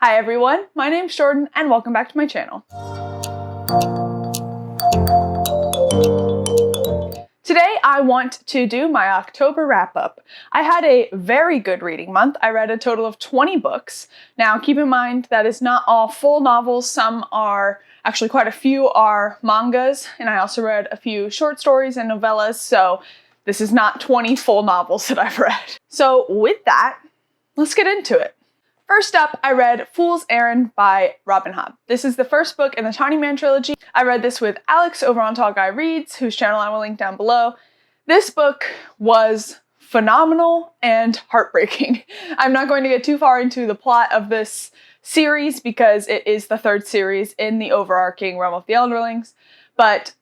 Hi everyone, my name's Jordan and welcome back to my channel. Today I want to do my October wrap-up. I had a very good reading month. I read a total of 20 books. Now keep in mind that is not all full novels. Some are, actually quite a few are mangas, and I also read a few short stories and novellas, so this is not 20 full novels that I've read. So with that, let's get into it. First up, I read Fool's Errand by Robin Hobb. This is the first book in the Tiny Man trilogy. I read this with Alex over on Tall Guy Reads, whose channel I will link down below. This book was phenomenal and heartbreaking. I'm not going to get too far into the plot of this series because it is the third series in the overarching Realm of the Elderlings, but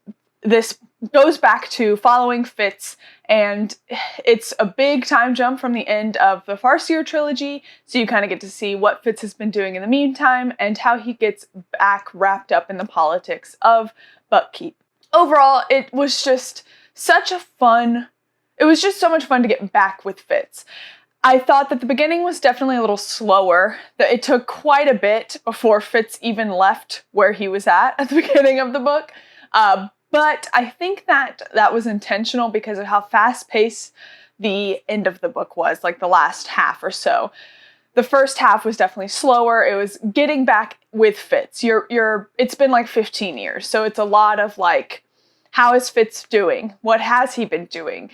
this goes back to following Fitz, and it's a big time jump from the end of the Farseer trilogy, so you kind of get to see what Fitz has been doing in the meantime and how he gets back wrapped up in the politics of Buckkeep. Overall, it was just so much fun to get back with Fitz. I thought that the beginning was definitely a little slower, that it took quite a bit before Fitz even left where he was at the beginning of the book. But I think that was intentional because of how fast-paced the end of the book was, like the last half or so. The first half was definitely slower. It was getting back with Fitz. It's been like 15 years, so it's a lot of like, how is Fitz doing? What has he been doing?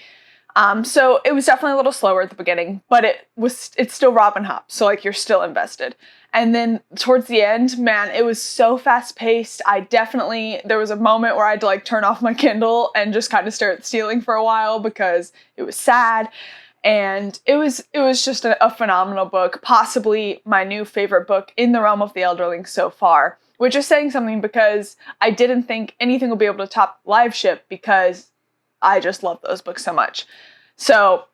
So it was definitely a little slower at the beginning, but it's still Robin Hobb, so like you're still invested. And then towards the end, man, it was so fast paced. There was a moment where I had to like turn off my Kindle and just kind of stare at the ceiling for a while because it was sad. And it was just a phenomenal book, possibly my new favorite book in the Realm of the Elderlings so far, which is saying something because I didn't think anything would be able to top Live Ship because I just love those books so much. So,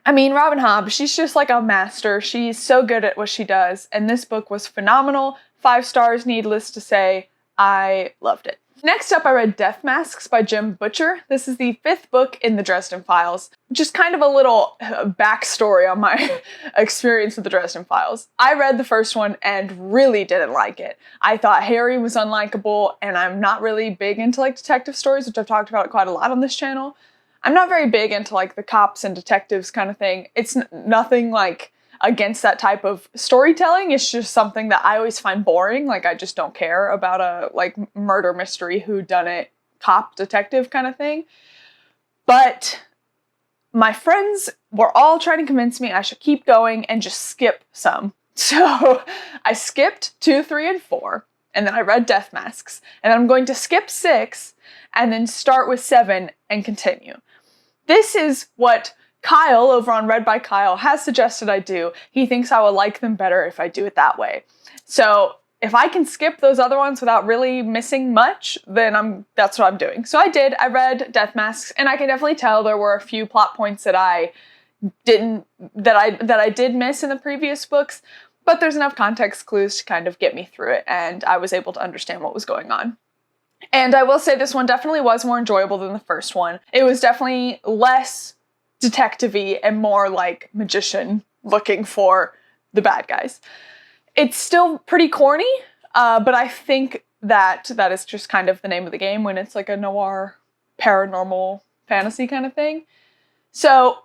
I mean, Robin Hobb, she's just like a master. She's so good at what she does. And this book was phenomenal. 5 stars, needless to say. I loved it. Next up, I read Death Masks by Jim Butcher. This is the 5th book in the Dresden Files. Just kind of a little backstory on my experience with the Dresden Files. I read the first one and really didn't like it. I thought Harry was unlikable, and I'm not really big into like detective stories, which I've talked about quite a lot on this channel. I'm not very big into like the cops and detectives kind of thing. It's nothing like against that type of storytelling. It's just something that I always find boring. Like I just don't care about a like murder mystery, whodunit, cop detective kind of thing. But my friends were all trying to convince me I should keep going and just skip some. So I skipped 2, 3, and 4, and then I read Death Masks, and I'm going to skip 6 and then start with 7 and continue. This is what Kyle over on Read by Kyle has suggested I do. He thinks I will like them better if I do it that way. So if I can skip those other ones without really missing much, then that's what I'm doing. So I did. I read Death Masks, and I can definitely tell there were a few plot points that I did miss in the previous books, but there's enough context clues to kind of get me through it, and I was able to understand what was going on. And I will say this one definitely was more enjoyable than the first one. It was definitely less detective-y and more like magician looking for the bad guys. It's still pretty corny, but I think that is just kind of the name of the game when it's like a noir, paranormal fantasy kind of thing. So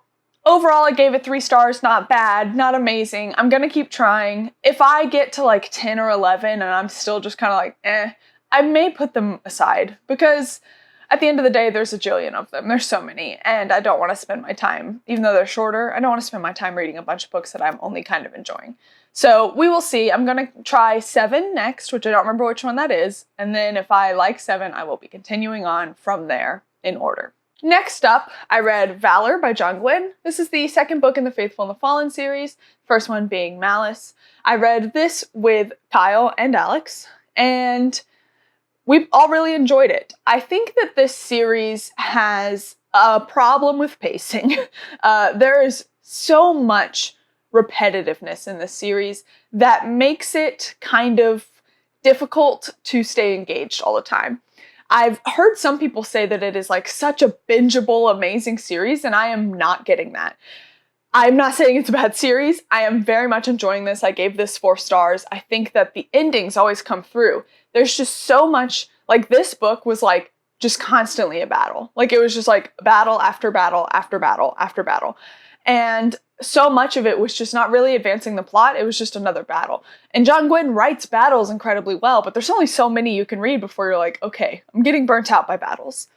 overall, I gave it 3 stars. Not bad, not amazing. I'm gonna keep trying. If I get to like 10 or 11 and I'm still just kind of like, I may put them aside because at the end of the day, there's a jillion of them. There's so many, and I don't want to spend my time, even though they're shorter, I don't want to spend my time reading a bunch of books that I'm only kind of enjoying. So we will see. I'm going to try 7 next, which I don't remember which one that is, and then if I like 7, I will be continuing on from there in order. Next up, I read Valor by John Gwynne. This is the 2nd book in the Faithful and the Fallen series, first one being Malice. I read this with Kyle and Alex, and we all really enjoyed it. I think that this series has a problem with pacing. There is so much repetitiveness in this series that makes it kind of difficult to stay engaged all the time. I've heard some people say that it is like such a bingeable, amazing series, and I am not getting that. I'm not saying it's a bad series. I am very much enjoying this. I gave this 4 stars. I think that the endings always come through. There's just so much, like this book was like just constantly a battle. Like it was just like battle after battle after battle after battle. And so much of it was just not really advancing the plot. It was just another battle. And John Gwynne writes battles incredibly well, but there's only so many you can read before you're like, okay, I'm getting burnt out by battles.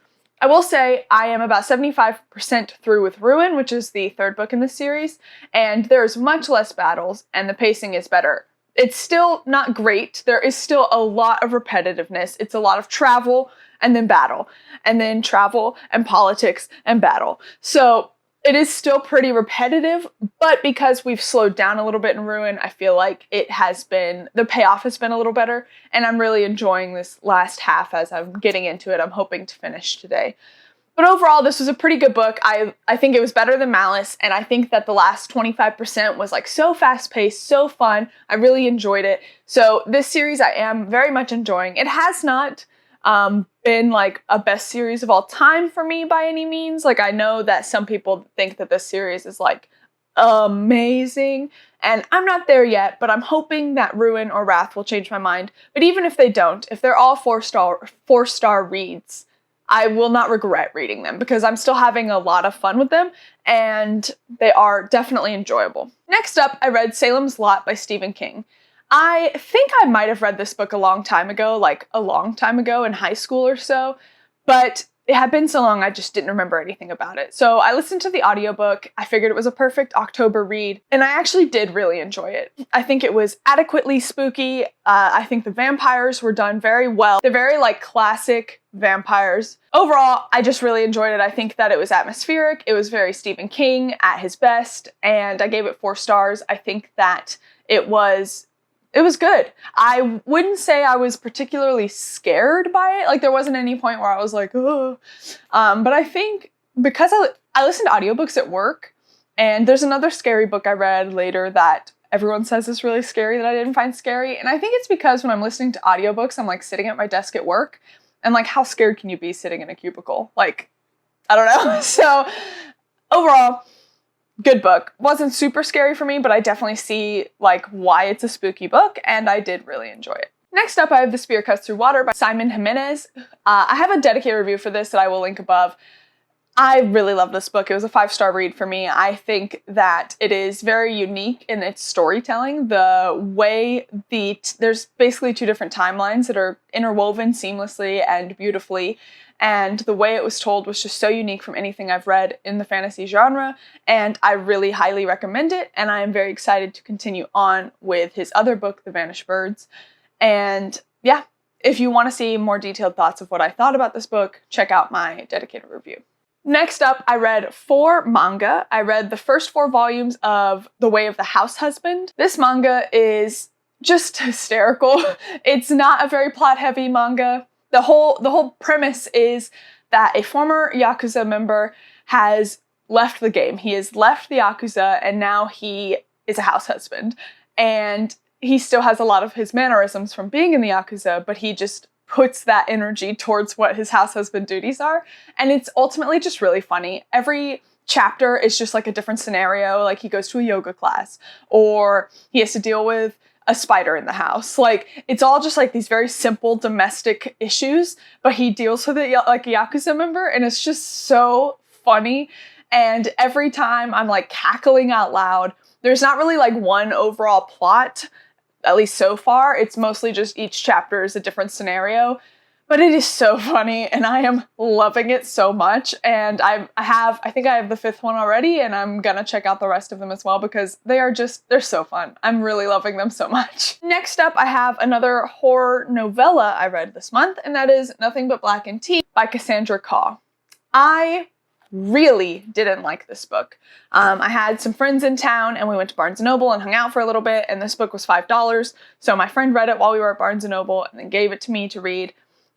I will say I am about 75% through with Ruin, which is the 3rd book in the series, and there's much less battles, and the pacing is better. It's still not great. There is still a lot of repetitiveness. It's a lot of travel, and then battle, and then travel, and politics, and battle. So it is still pretty repetitive, but because we've slowed down a little bit in Ruin, I feel like the payoff has been a little better, and I'm really enjoying this last half as I'm getting into it. I'm hoping to finish today. But overall, this was a pretty good book. I think it was better than Malice, and I think that the last 25% was like so fast-paced, so fun. I really enjoyed it. So this series I am very much enjoying. It has not been like a best series of all time for me by any means. Like I know that some people think that this series is like amazing, and I'm not there yet, but I'm hoping that Ruin or Wrath will change my mind. But even if they don't, if they're all 4-star reads, I will not regret reading them because I'm still having a lot of fun with them, and they are definitely enjoyable. Next up, I read Salem's Lot by Stephen King. I think I might have read this book a long time ago in high school or so, but it had been so long I just didn't remember anything about it. So I listened to the audiobook, I figured it was a perfect October read, and I actually did really enjoy it. I think it was adequately spooky. I think the vampires were done very well. They're very like classic vampires. Overall, I just really enjoyed it. I think that it was atmospheric, it was very Stephen King at his best, and I gave it 4 stars. I think that it was good. I wouldn't say I was particularly scared by it. Like there wasn't any point where I was like, oh. But I think because I listen to audiobooks at work, and there's another scary book I read later that everyone says is really scary that I didn't find scary. And I think it's because when I'm listening to audiobooks, I'm like sitting at my desk at work, and like how scared can you be sitting in a cubicle? Like, I don't know. So overall, good book. Wasn't super scary for me, but I definitely see like why it's a spooky book, and I did really enjoy it. Next up, I have The Spear Cuts Through Water by Simon Jimenez. I have a dedicated review for this that I will link above. I really love this book. It was a 5-star read for me. I think that it is very unique in its storytelling. The way there's basically 2 different timelines that are interwoven seamlessly and beautifully. And the way it was told was just so unique from anything I've read in the fantasy genre, and I really highly recommend it, and I am very excited to continue on with his other book, The Vanished Birds. And yeah, if you want to see more detailed thoughts of what I thought about this book, check out my dedicated review. Next up, I read 4 manga. I read the first 4 volumes of The Way of the House Husband. This manga is just hysterical. It's not a very plot-heavy manga. The whole premise is that a former Yakuza member has left the game. He has left the Yakuza, and now he is a house husband. And he still has a lot of his mannerisms from being in the Yakuza, but he just puts that energy towards what his house husband duties are. And it's ultimately just really funny. Every chapter is just like a different scenario. Like he goes to a yoga class, or he has to deal with a spider in the house. Like it's all just like these very simple domestic issues, but he deals with it like a Yakuza member, and it's just so funny. And every time I'm like cackling out loud. There's not really like one overall plot, at least so far. It's mostly just each chapter is a different scenario, but it is so funny, and I am loving it so much. And I think I have the 5th one already, and I'm gonna check out the rest of them as well because they're so fun. I'm really loving them so much. Next up, I have another horror novella I read this month, and that is Nothing But Black and Tea by Cassandra Caw. I really didn't like this book. I had some friends in town, and we went to Barnes & Noble and hung out for a little bit, and this book was $5. So my friend read it while we were at Barnes & Noble and then gave it to me to read,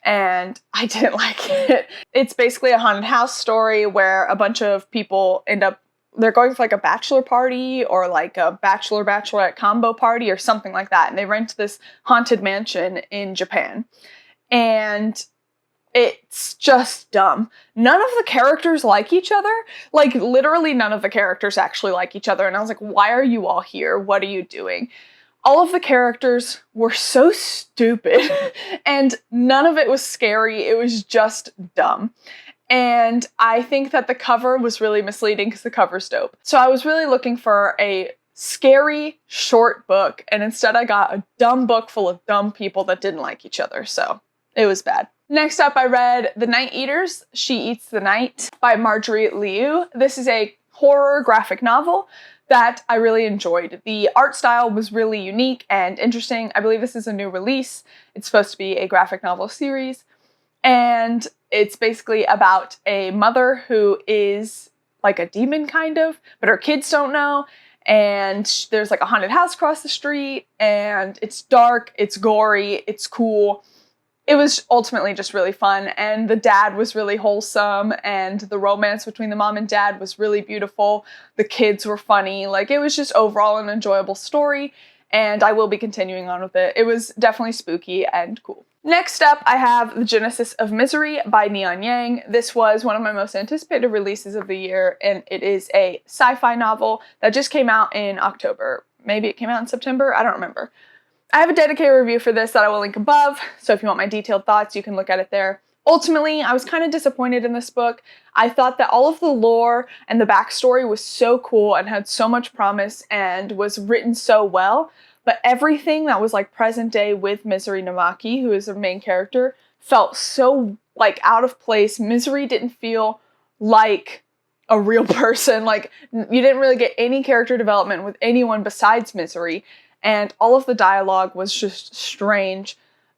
and I didn't like it. It's basically a haunted house story where a bunch of people they're going for like a bachelor party or like a bachelorette combo party or something like that, and they rent this haunted mansion in Japan. And It's just dumb. None of the characters like each other. Like, literally none of the characters actually like each other. And I was like, why are you all here? What are you doing? All of the characters were so stupid and none of it was scary. It was just dumb. And I think that the cover was really misleading because the cover's dope. So I was really looking for a scary, short book, and instead I got a dumb book full of dumb people that didn't like each other. So it was bad. Next up, I read The Night Eaters, She Eats the Night by Marjorie Liu. This is a horror graphic novel that I really enjoyed. The art style was really unique and interesting. I believe this is a new release. It's supposed to be a graphic novel series. And it's basically about a mother who is like a demon kind of, but her kids don't know. And there's like a haunted house across the street and it's dark, it's gory, it's cool. It was ultimately just really fun, and the dad was really wholesome, and the romance between the mom and dad was really beautiful. The kids were funny. Like, it was just overall an enjoyable story, and I will be continuing on with it. It was definitely spooky and cool. Next up, I have The Genesis of Misery by Neon Yang. This was one of my most anticipated releases of the year, and it is a sci-fi novel that just came out in October. Maybe it came out in September? I don't remember. I have a dedicated review for this that I will link above, so if you want my detailed thoughts, you can look at it there. Ultimately, I was kind of disappointed in this book. I thought that all of the lore and the backstory was so cool and had so much promise and was written so well, but everything that was like present day with Misery Namaki, who is the main character, felt so like out of place. Misery didn't feel like a real person. Like, you didn't really get any character development with anyone besides Misery. And all of the dialogue was just strange.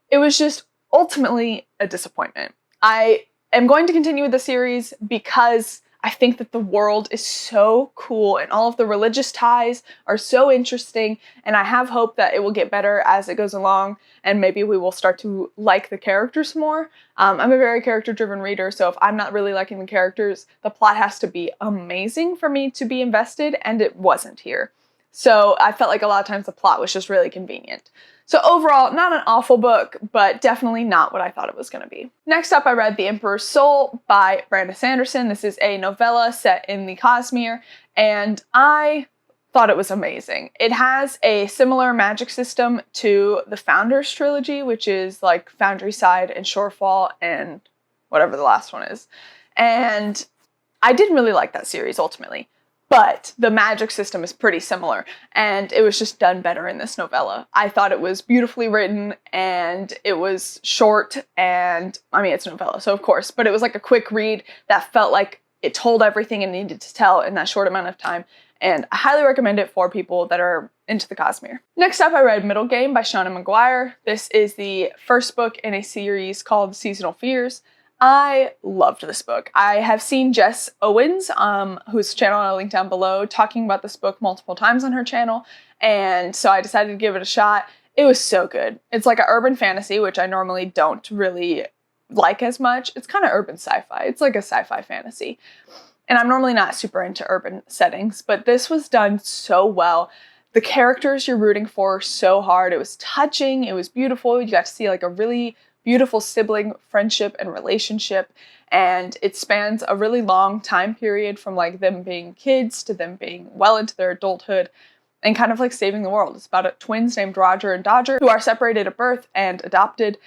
It was just ultimately a disappointment. I am going to continue with the series because I think that the world is so cool and all of the religious ties are so interesting, and I have hope that it will get better as it goes along and maybe we will start to like the characters more. I'm a very character-driven reader, so if I'm not really liking the characters, the plot has to be amazing for me to be invested, and it wasn't here. So I felt like a lot of times the plot was just really convenient. So overall, not an awful book, but definitely not what I thought it was going to be. Next up, I read The Emperor's Soul by Brandon Sanderson. This is a novella set in the Cosmere, and I thought it was amazing. It has a similar magic system to the Founders trilogy, which is like Foundry Side and Shorefall and whatever the last one is. And I didn't really like that series ultimately. But the magic system is pretty similar, and it was just done better in this novella. I thought it was beautifully written, and it was short, and I mean, it's a novella, so of course, but it was like a quick read that felt like it told everything it needed to tell in that short amount of time, and I highly recommend it for people that are into the Cosmere. Next up, I read Middle Game by Shauna McGuire. This is the first book in a series called Seasonal Fears. I loved this book. I have seen Jess Owens, whose channel I'll link down below, talking about this book multiple times on her channel, and so I decided to give it a shot. It was so good. It's like an urban fantasy, which I normally don't really like as much. It's kind of urban sci-fi. It's like a sci-fi fantasy. And I'm normally not super into urban settings, but this was done so well. The characters you're rooting for so hard. It was touching. It was beautiful. You got to see like a really beautiful sibling friendship and relationship, and it spans a really long time period from like them being kids to them being well into their adulthood and kind of like saving the world. It's about twins named Roger and Dodger who are separated at birth and adopted,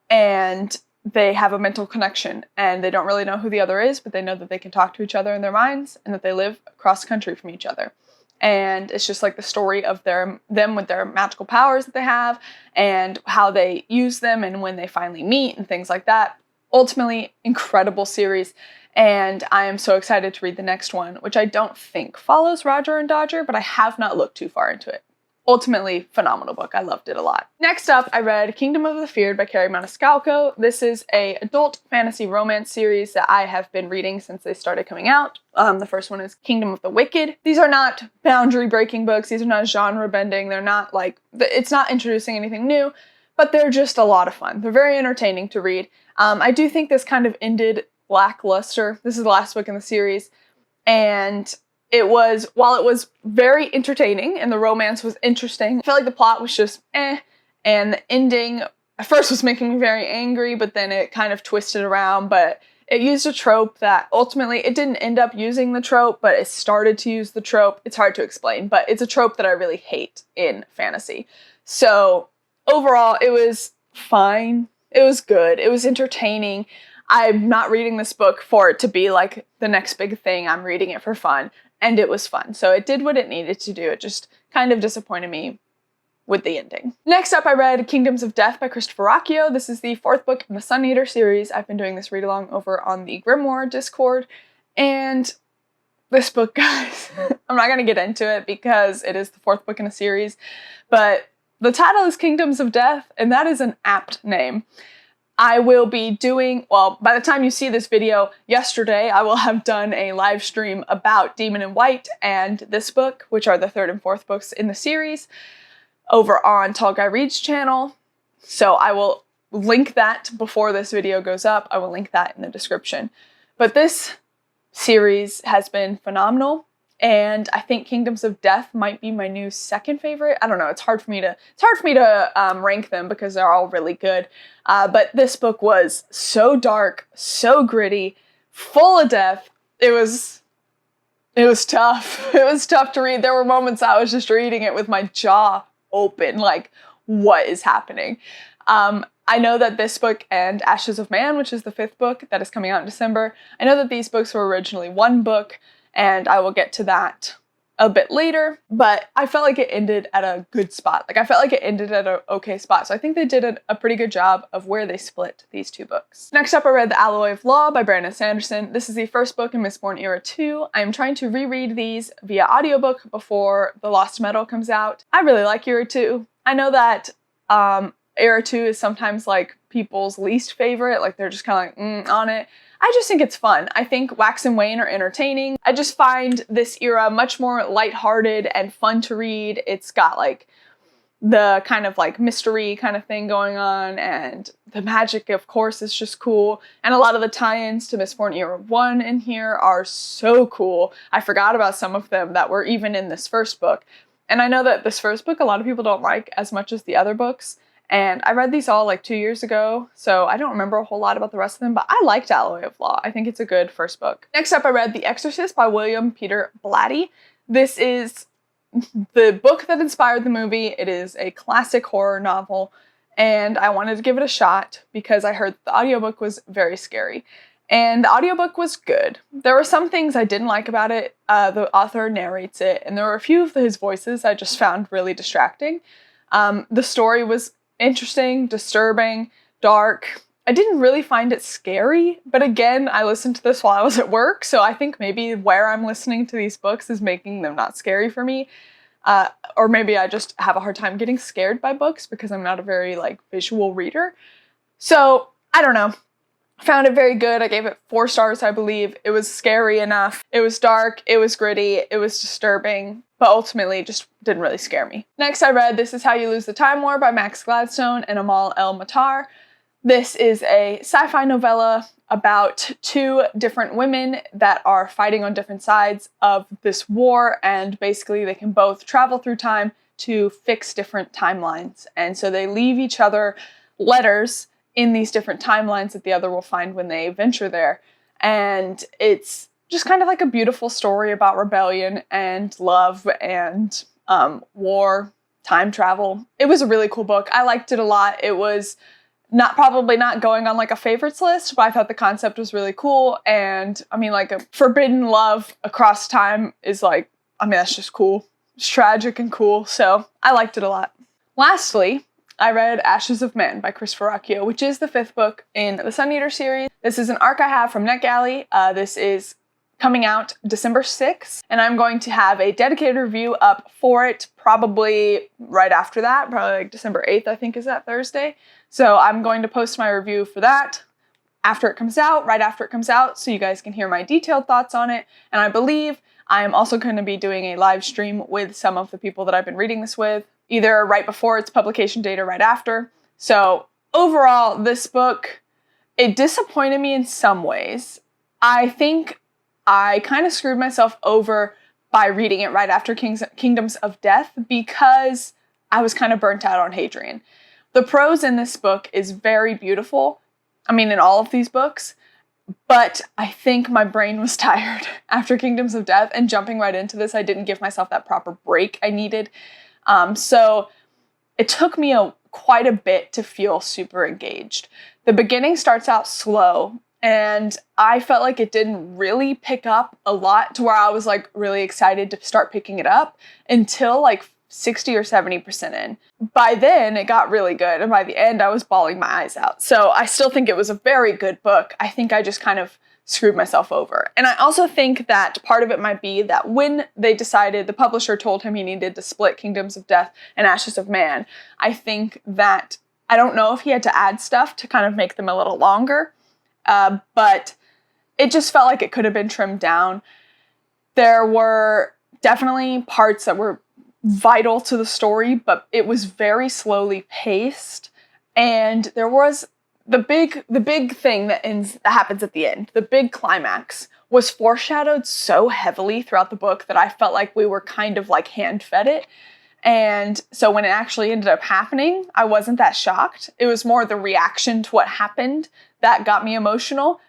and they have a mental connection, and they don't really know who the other is, but they know that they can talk to each other in their minds and that they live across country from each other. And it's just like the story of them with their magical powers that they have and how they use them and when they finally meet and things like that. Ultimately, incredible series. And I am so excited to read the next one, which I don't think follows Roger and Dodger, but I have not looked too far into it. Ultimately, phenomenal book. I loved it a lot. Next up, I read Kingdom of the Feared by Carrie Maniscalco. This is an adult fantasy romance series that I have been reading since they started coming out. The first one is Kingdom of the Wicked. These are not boundary-breaking books. These are not genre-bending. They're not like, it's not introducing anything new, but they're just a lot of fun. They're very entertaining to read. I do think this kind of ended lackluster. This is the last book in the series, and while it was very entertaining and the romance was interesting, I feel like the plot was just and the ending at first was making me very angry, but then it kind of twisted around. But it used a trope that ultimately, it didn't end up using the trope, but it started to use the trope. It's hard to explain, but it's a trope that I really hate in fantasy. So overall, it was fine. It was good. It was entertaining. I'm not reading this book for it to be like the next big thing. I'm reading it for fun, and it was fun. So it did what it needed to do. It just kind of disappointed me with the ending. Next up, I read Kingdoms of Death by Christopher Rocchio. This is the 4th book in the Sun Eater series. I've been doing this read along over on the Grimoire Discord, and this book, guys, I'm not going to get into it because it is the 4th book in a series, but the title is Kingdoms of Death, and that is an apt name. I will be doing, well, by the time you see this video, yesterday, I will have done a live stream about Demon in White and this book, which are the 3rd and 4th books in the series, over on Tall Guy Reads channel. So I will link that before this video goes up. I will link that in the description. But this series has been phenomenal, and I think Kingdoms of Death might be my new 2nd favorite. I don't know. It's hard for me to rank them because they're all really good. But this book was so dark, so gritty, full of death. It was tough. It was tough to read. There were moments I was just reading it with my jaw open, like, what is happening? I know that this book and Ashes of Man, which is the 5th book that is coming out in December, I know that these books were originally one book, and I will get to that a bit later, but I felt like it ended at a good spot. Like, I felt like it ended at an okay spot, so I think they did a pretty good job of where they split these 2 books. Next up, I read The Alloy of Law by Brandon Sanderson. This is the 1st book in Mistborn Era 2. I am trying to reread these via audiobook before The Lost Metal comes out. I really like Era 2. I know that Era 2 is sometimes like people's least favorite, like they're just kind of like on it. I just think it's fun. I think Wax and Wane are entertaining. I just find this era much more lighthearted and fun to read. It's got like the kind of like mystery kind of thing going on, and the magic, of course, is just cool. And a lot of the tie-ins to Mistborn Era 1 in here are so cool. I forgot about some of them that were even in this 1st book. And I know that this 1st book a lot of people don't like as much as the other books. And I read these all like 2 years ago, so I don't remember a whole lot about the rest of them, but I liked Alloy of Law. I think it's a good 1st book. Next up, I read The Exorcist by William Peter Blatty. This is the book that inspired the movie. It is a classic horror novel, and I wanted to give it a shot because I heard the audiobook was very scary. And the audiobook was good. There were some things I didn't like about it. The author narrates it, and there were a few of his voices I just found really distracting. The story was interesting, disturbing, dark. I didn't really find it scary, but again, I listened to this while I was at work, so I think maybe where I'm listening to these books is making them not scary for me. Or maybe I just have a hard time getting scared by books because I'm not a very like visual reader. So, I don't know. Found it very good. I gave it 4 stars, I believe. It was scary enough. It was dark. It was gritty. It was disturbing. But ultimately, it just didn't really scare me. Next, I read This Is How You Lose the Time War by Max Gladstone and Amal El-Matar. This is a sci-fi novella about 2 different women that are fighting on different sides of this war, and basically they can both travel through time to fix different timelines. And so they leave each other letters in these different timelines that the other will find when they venture there. And it's just kind of like a beautiful story about rebellion and love and war, time travel. It was a really cool book. I liked it a lot. It was probably not going on like a favorites list, but I thought the concept was really cool. And I mean, like, a forbidden love across time is like, I mean, that's just cool. It's tragic and cool. So I liked it a lot. Lastly, I read Ashes of Man by Christopher Rocchio, which is the 5th book in the Sun Eater series. This is an arc I have from NetGalley. This is coming out December 6th, and I'm going to have a dedicated review up for it probably right after that, probably like December 8th, I think is that Thursday. So I'm going to post my review for that after it comes out, right after it comes out, so you guys can hear my detailed thoughts on it. And I believe I am also going to be doing a live stream with some of the people that I've been reading this with, either right before its publication date or right after. So overall, this book, it disappointed me in some ways. I think I kind of screwed myself over by reading it right after Kingdoms of Death because I was kind of burnt out on Hadrian. The prose in this book is very beautiful. I mean, in all of these books. But I think my brain was tired after Kingdoms of Death, and jumping right into this, I didn't give myself that proper break I needed. So it took me quite a bit to feel super engaged. The beginning starts out slow, and I felt like it didn't really pick up a lot to where I was like really excited to start picking it up until like 60 or 70% in. By then, it got really good, and by the end, I was bawling my eyes out. So I still think it was a very good book. I think I just kind of screwed myself over. And I also think that part of it might be that when they decided, the publisher told him he needed to split Kingdoms of Death and Ashes of Man, I think that, I don't know if he had to add stuff to kind of make them a little longer, but it just felt like it could have been trimmed down. There were definitely parts that were vital to the story, but it was very slowly paced, and there was the big thing that happens at the end. The big climax was foreshadowed so heavily throughout the book that I felt like we were kind of like hand-fed it. And so when it actually ended up happening, I wasn't that shocked. It was more the reaction to what happened that got me emotional.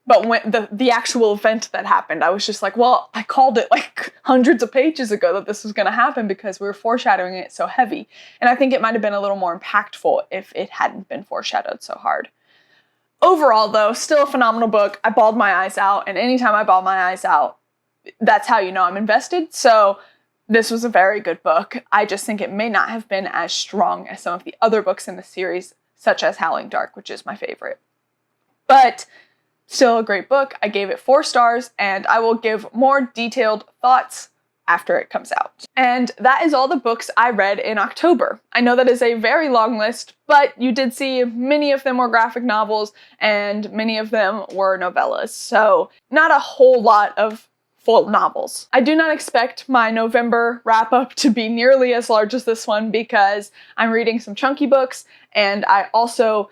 But when the actual event that happened, I was just like, well, I called it like hundreds of pages ago that this was going to happen because we were foreshadowing it so heavy. And I think it might have been a little more impactful if it hadn't been foreshadowed so hard. Overall, though, still a phenomenal book. I bawled my eyes out, and anytime I bawl my eyes out, that's how you know I'm invested. So this was a very good book. I just think it may not have been as strong as some of the other books in the series, such as Howling Dark, which is my favorite. But still a great book. I gave it 4 stars, and I will give more detailed thoughts after it comes out. And that is all the books I read in October. I know that is a very long list, but you did see many of them were graphic novels, and many of them were novellas. So not a whole lot of full novels. I do not expect my November wrap-up to be nearly as large as this one because I'm reading some chunky books, and I also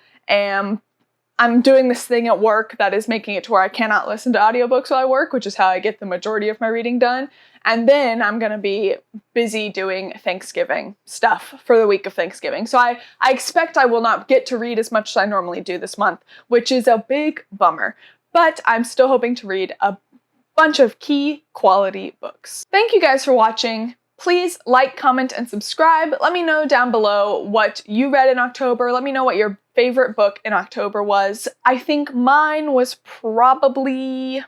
I'm doing this thing at work that is making it to where I cannot listen to audiobooks while I work, which is how I get the majority of my reading done. And then I'm going to be busy doing Thanksgiving stuff for the week of Thanksgiving. So I expect I will not get to read as much as I normally do this month, which is a big bummer. But I'm still hoping to read a bunch of key quality books. Thank you guys for watching. Please like, comment, and subscribe. Let me know down below what you read in October. Let me know what your favorite book in October was. I think mine was probably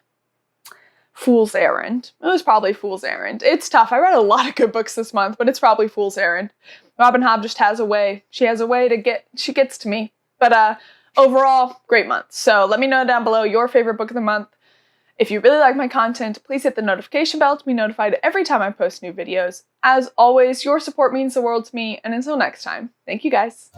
Fool's Errand. It was probably Fool's Errand. It's tough. I read a lot of good books this month, but it's probably Fool's Errand. Robin Hobb just has a way. She has a way she gets to me. But overall, great month. So let me know down below your favorite book of the month. If you really like my content, please hit the notification bell to be notified every time I post new videos. As always, your support means the world to me, and until next time, thank you guys.